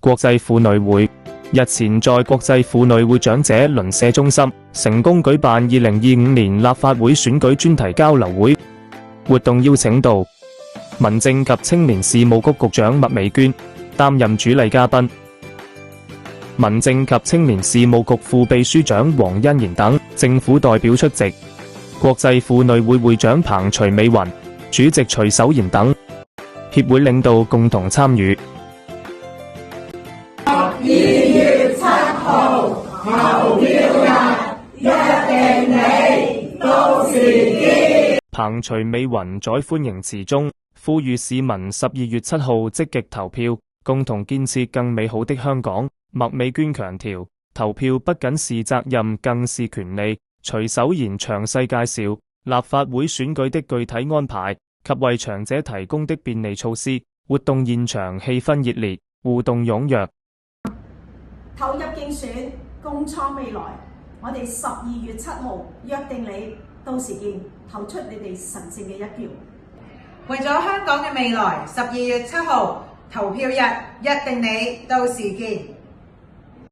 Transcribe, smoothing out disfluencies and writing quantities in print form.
國際婦女會日前在國際婦女會長者鄰舍中心成功舉辦2025年立法會選舉專題交流會，活動邀請到民政及青年事務局局長麥美娟擔任主禮嘉賓，民政及青年事務局副秘書長黃欣賢等政府代表出席，國際婦女會會長彭徐美雲、主席徐守賢等協會領導共同參與。12月7號投票日，約定你，到時見。彭徐美雲在歡迎詞中呼籲市民12月7號積極投票，共同建設更美好的香港。麥美娟強調，投票不僅是責任，更是權利。徐守賢詳細介紹立法會選舉的具體安排及為長者提供的便利措施。活動現場氣氛熱烈，互動踴躍。投入競選，共創未來。我哋12月7號約定你，到時見，投出你哋神聖嘅一票。為咗香港嘅未來，12月7號投票日，約定你，到時見。